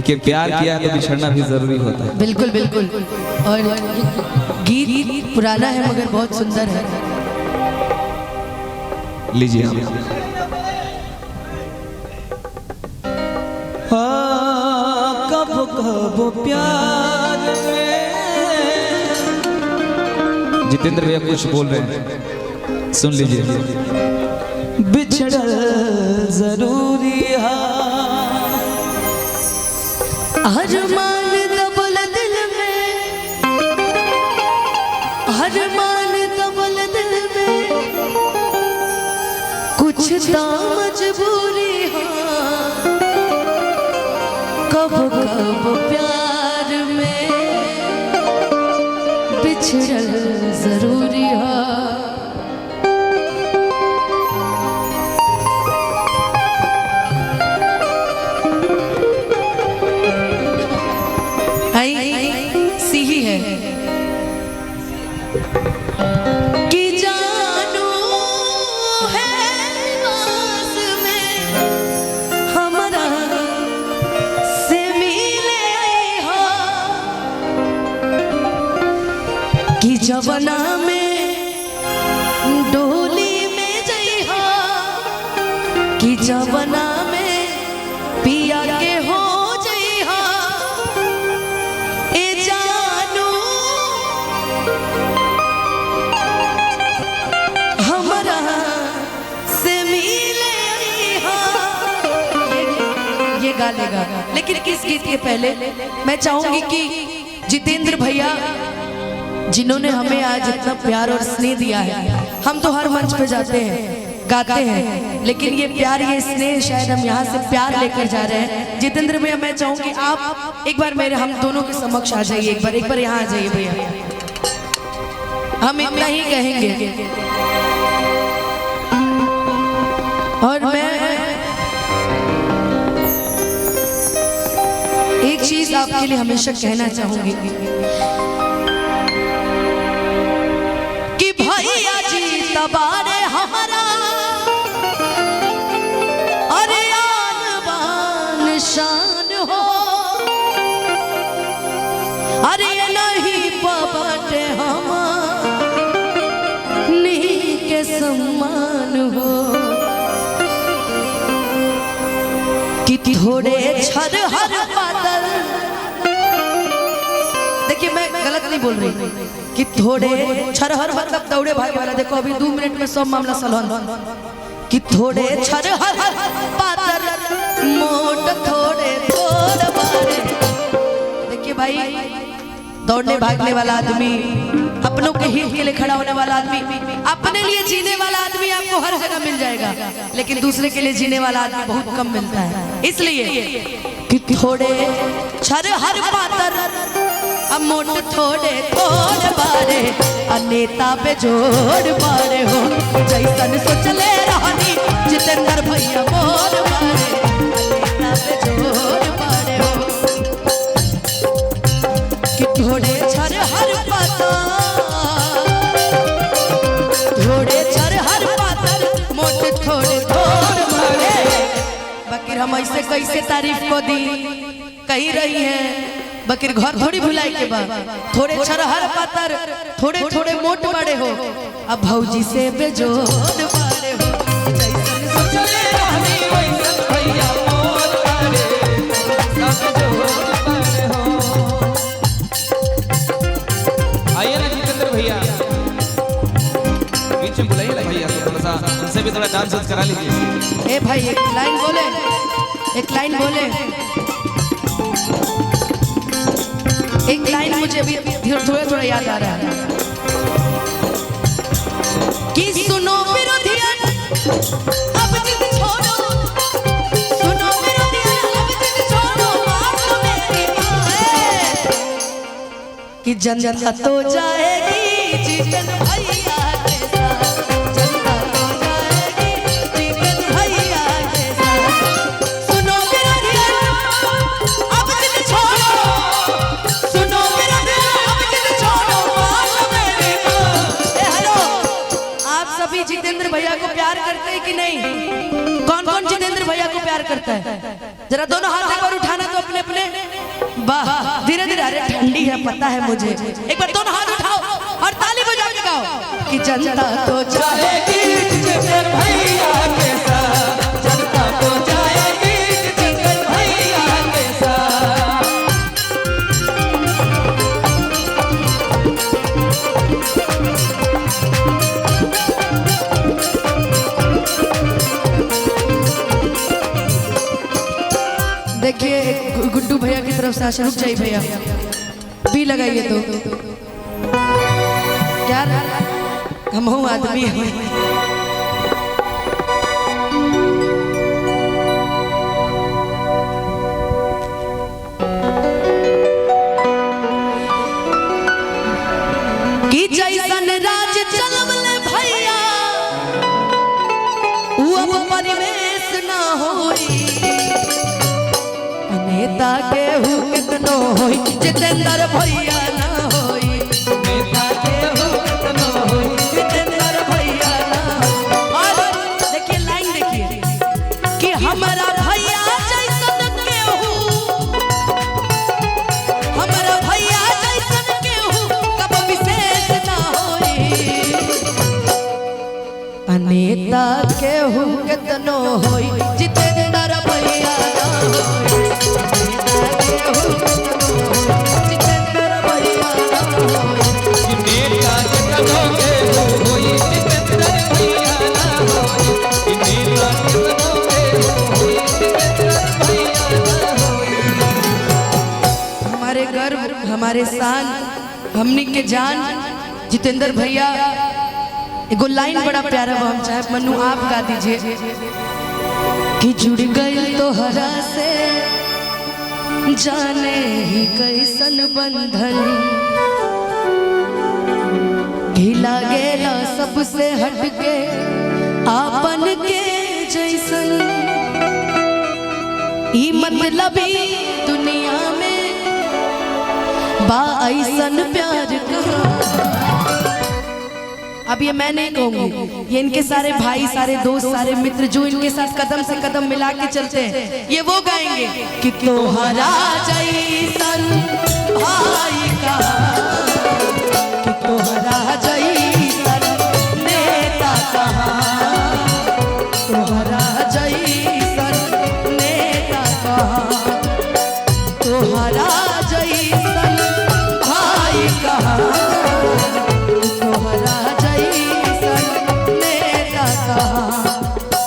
देखिए प्यार किया तो बिछड़ना भी जरूरी होता है। बिल्कुल बिल्कुल। और गीत पुराना है मगर बहुत सुंदर है। लीजिए कब कब प्यार में। जितेंद्र भैया कुछ बोल रहे हैं, सुन लीजिए। बिछड़ जरूरी है अरमान दबल दिल में, अरमान दबल दिल में, कुछ तो मजबूरी है। कब कब प्यार में बिछड़ल जरूरी है। सीही है कि जानू है पास में हमारा से मिले हो कि जवना में डोली में जई हो कि जवना में पिया के हो गालेगा। लेकिन इस गीत के पहले मैं चाहूंगी कि जितेंद्र भैया जिन्होंने हमें आज इतना प्यार और स्नेह दिया है, हम तो हर मंच पे जाते हैं गाते हैं, लेकिन ये प्यार ये स्नेह शायद हम यहाँ से प्यार लेकर जा रहे हैं। जितेंद्र भैया मैं चाहूंगी आप एक बार मेरे हम दोनों के समक्ष आ जाइए, एक बार यहाँ आ जाइए भैया। हम इतना ही कहेंगे और मैं एक चीज आपके लिए हमेशा कहना चाहूंगी कि भैया जी तबारे हमारा अरे आन बान शान हो, अरे नहीं पबटे हम नी के सम्मान हो कि थोड़े छर हर बादल। देखिए मैं गलत नहीं बोल रही कि थोड़े छर हर मतलब दौड़े भागे वाला। देखो अभी 2 मिनट में सब मामला सलहन कि थोड़े छर हर बादल मोट थोड़े थोड़ बारे। देखिए भाई दौड़ने भागने वाला आदमी, अपनों के हित के लिए खड़ा होने वाला आदमी, अपने लिए जीने वाला आदमी आपको हर जगह मिल जाएगा, लेकिन दूसरे के लिए जीने वाला आदमी बहुत कम मिलता है। इसलिए कि थोड़े छर हर पातर अब मोट थोड़े थोड़ बारे अनेता पे जोड़ बारे हो जैसन सोचले रहनी जितेंद्र भैया मोर बारे अनेता पे जोड़ बारे हो कि थोड़े छर हर पातर, थोड़े छर हर पातर मोट थोड़े थोड़ बारे। बाकी हम ऐसे कैसे तारीफ को दी कही रही है, बकीर घर थोड़ी भुलाई के बाद थोड़े छर हर पातर थोड़े थोड़े मोट बड़े हो अब भौजी से बेजोड़ बड़े हो जैसन सोचले रहनी वैसन भैया मोर बारे सब जोड़ बड़े हो। आइए ना जितेंद्र भैया बीच में बुलाइए ना भैया, थोड़ा सा उनसे भी थोड़ा डांस करा लीजिए। ए भाई एक लाइन बोले, एक लाइन बोले, एक लाइन मुझे अभी थोड़ा थोड़ा याद आ रहा है कि सुनो विरोधियन अब जिद छोड़ो, सुनो विरोधियन अब जिद छोड़ो बात मेरी माए कि जनता तो जाएगी जीतन भैया के साथ, जनता तो जाएगी जीतन भैया के साथ। सुनो विरोधियन अब जिद छोड़ो, सुनो विरोधियन अब जिद छोड़ो बात मेरी माए। हेलो आप सभी जितेंद्र भैया को प्यार करते हैं कि नहीं? कौन कौन जितेंद्र भैया को प्यार करता है? जरा दोनों हाथ एक बार उठाना तो अपने अपने में वाह धीरे धीरे, अरे ठंडी है पता है मुझे, एक बार दोनों हाथ उठाओ और ताली बजा के गाओ कि जनता तो चाहेगी जितेंद्र भैया के साथ, जनता तो चाहेगी जितेंद्र भैया के साथ। देखिए गुड्डू भैया की तरफ से आशा, रुक जाइए भैया, भी लगाइए तो क्या हम हूँ आदमी हैं। कि जैसन राज चलवले भैया वो परिवेश ना होई, नेता के हु कितनो होई जितेंद्र भैया ना होई, नेता के हु कितनो होई जितेंद्र भैया ना होई। और देखिए लाइन देखिए कि हमारा भैया जैसन के हु, हमारा भैया जैसन के हु कब विशेष ना होई, नेता के हु कितनो होई जितेंद्र भैया ना होई, हमारे गर्व, हमारे शान, हमनी के जान जितेंद्र भैया। एगो लाइन बड़ा प्यारा वो हम चाहे मनु आप गा दीजिए कि जुड़ गई तो हरा से जाने ही कैसन बंधन, ढीला गेला सबसे हटके आपन के जैसन, ई मतलबी दुनिया में बा ऐसन प्यार कहाँ। अब ये मैं नहीं कहूंगी, ये इनके सारे भाई, सारे दोस्त, सारे मित्र जो इनके साथ कदम से कदम मिला के चलते हैं, ये वो गाएंगे कि तोहरा जैसन भाई कहाँ, कि तोहरा जैसन नेता कहाँ, तोहरा जैसन नेता कहाँ, तोहरा जैसन भाई कहाँ, तोहरा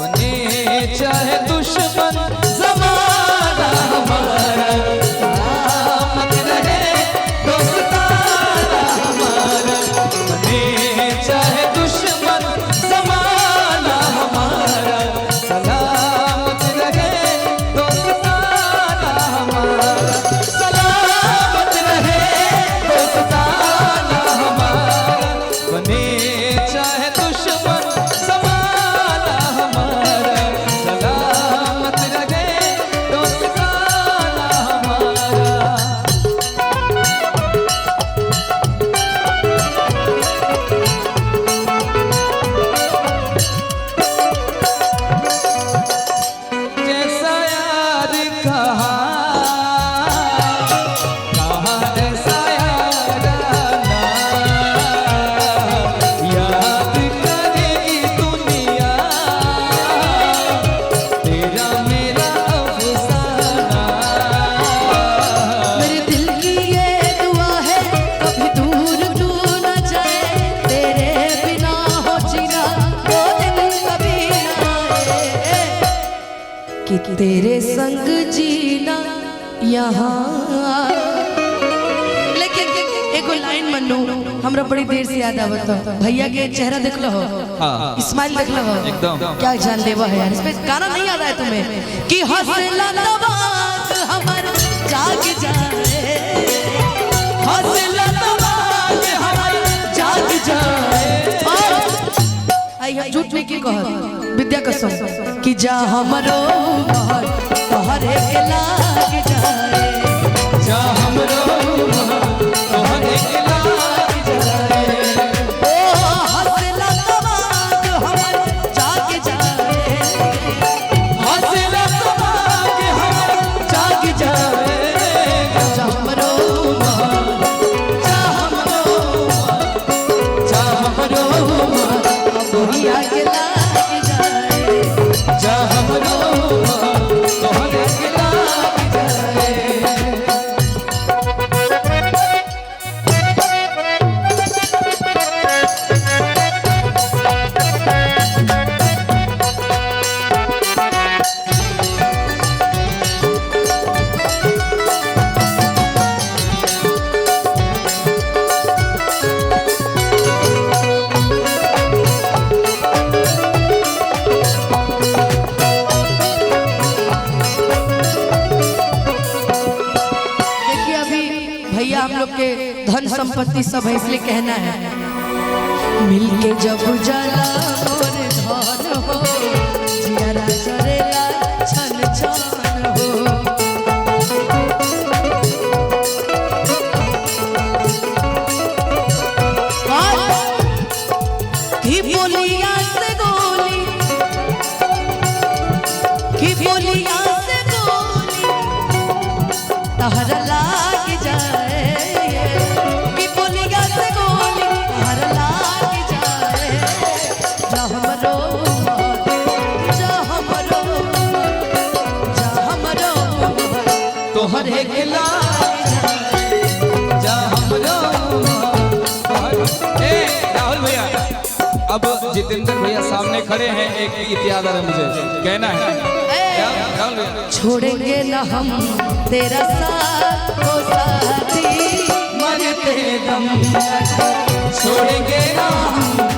बने चाहे दुश्मन ज़माना हमारा, सलामत रहे दोस्ताना हमारा, बने चाहे दुश्मन ज़माना हमारा, सलामत रहे दोस्ताना हमारा, सलामत रहे दोस्ताना हमारा, बने चाहे दुश्मन कि तेरे संग जीना यहाँ। लेकिन एगो लाइन मनु हमरा बड़ी देर से याद आवत हो, भैया के चेहरा देख लो, स्माइल देख लो, एकदम क्या जान देवा है यार। इस पे गाना नहीं याद आया तुम्हें कि हौसला तबाक हमर जाग जाए, हौसला तबाक हमर जाग जाए। आई हम झूठ नहीं की कहत, विद्या कसम कि जा हमरो महर तोहरे के लाग जाए, जा हमरो महर तोहरे के लाग जाए, ओ हौसला तबाक हमर जाग जाए, हौसला तबाक हमर जाग जाए, संपत्ति सब है, इसलिए कहना है मिलके जब जला मोर धन हो जियारा चरेला छन छन हो। की बोलिया से गोली, की बोलिया से गोली तहर लाग जाए, की बोलिया से गोली तहर लाग जाए। जा हमरो जा हमरो जा हमरो तोहर एक लाग जा हमरो। ए राहुल भैया, अब जितेंद्र भैया सामने खड़े हैं, एक गीत याद आ रहा है मुझे, कहना है क्या राहुल भैया? छोड़ेंगे न हम तेरा साथ ओ साथी, मरते दम तक छोड़ेंगे ना हम